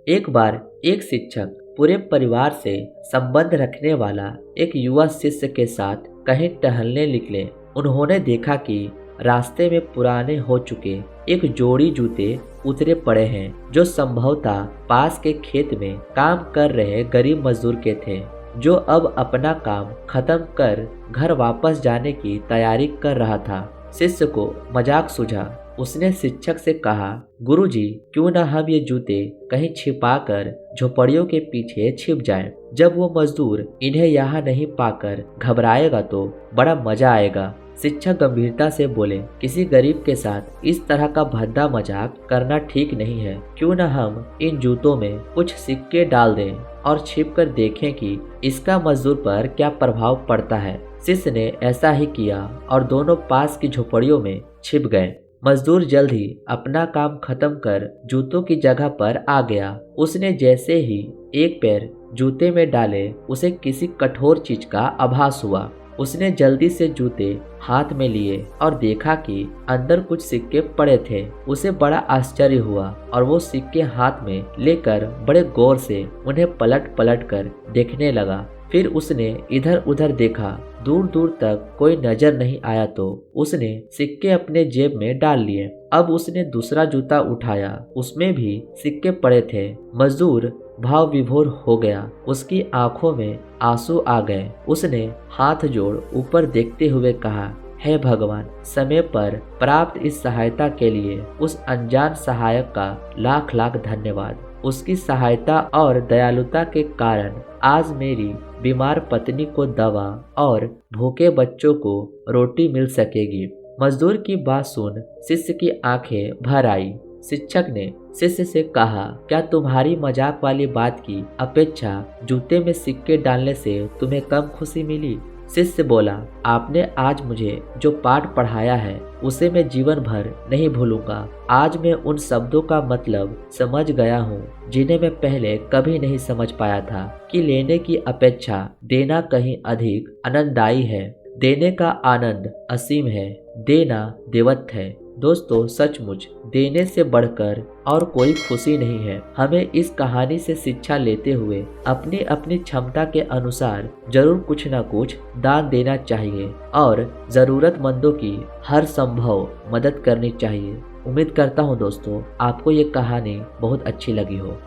एक बार एक शिक्षक पूरे परिवार से संबंध रखने वाला एक युवा शिष्य के साथ कहीं टहलने निकले। उन्होंने देखा कि रास्ते में पुराने हो चुके एक जोड़ी जूते उतरे पड़े हैं, जो संभवतः पास के खेत में काम कर रहे गरीब मजदूर के थे, जो अब अपना काम खत्म कर घर वापस जाने की तैयारी कर रहा था। शिष्य को मजाक सूझा। उसने शिक्षक से कहा, गुरुजी, क्यों न हम ये जूते कहीं छिपाकर झोपड़ियों के पीछे छिप जाएं। जब वो मजदूर इन्हें यहाँ नहीं पाकर घबराएगा तो बड़ा मजा आएगा। शिक्षक गंभीरता से बोले, किसी गरीब के साथ इस तरह का भद्दा मजाक करना ठीक नहीं है। क्यों न हम इन जूतों में कुछ सिक्के डाल दें और छिप कर देखें कि इसका मजदूर पर क्या प्रभाव पड़ता है। शिष्य ने ऐसा ही किया और दोनों पास की झोपड़ियों में छिप गए। मजदूर जल्द ही अपना काम खत्म कर जूतों की जगह पर आ गया। उसने जैसे ही एक पैर जूते में डाले, उसे किसी कठोर चीज का आभास हुआ। उसने जल्दी से जूते हाथ में लिए और देखा कि अंदर कुछ सिक्के पड़े थे। उसे बड़ा आश्चर्य हुआ और वो सिक्के हाथ में लेकर बड़े गौर से उन्हें पलट पलट कर देखने लगा। फिर उसने इधर उधर देखा, दूर दूर तक कोई नजर नहीं आया तो उसने सिक्के अपने जेब में डाल लिए। अब उसने दूसरा जूता उठाया, उसमें भी सिक्के पड़े थे। मजदूर भाव विभोर हो गया। उसकी आंखों में आंसू आ गए। उसने हाथ जोड़ ऊपर देखते हुए कहा, हे भगवान, समय पर प्राप्त इस सहायता के लिए उस अनजान सहायक का लाख लाख धन्यवाद। उसकी सहायता और दयालुता के कारण आज मेरी बीमार पत्नी को दवा और भूखे बच्चों को रोटी मिल सकेगी। मजदूर की बात सुन शिष्य की आंखें भर आई। शिक्षक ने शिष्य से कहा, क्या तुम्हारी मजाक वाली बात की अपेक्षा जूते में सिक्के डालने से तुम्हें कम खुशी मिली? शिष्य बोला, आपने आज मुझे जो पाठ पढ़ाया है उसे मैं जीवन भर नहीं भूलूंगा। आज मैं उन शब्दों का मतलब समझ गया हूँ जिन्हें मैं पहले कभी नहीं समझ पाया था, कि लेने की अपेक्षा देना कहीं अधिक आनंददायी है। देने का आनंद असीम है, देना देवत्व है। दोस्तों, सचमुच देने से बढ़कर और कोई खुशी नहीं है। हमें इस कहानी से शिक्षा लेते हुए अपनी अपनी क्षमता के अनुसार जरूर कुछ न कुछ दान देना चाहिए और जरूरतमंदों की हर संभव मदद करनी चाहिए। उम्मीद करता हूँ दोस्तों आपको ये कहानी बहुत अच्छी लगी हो।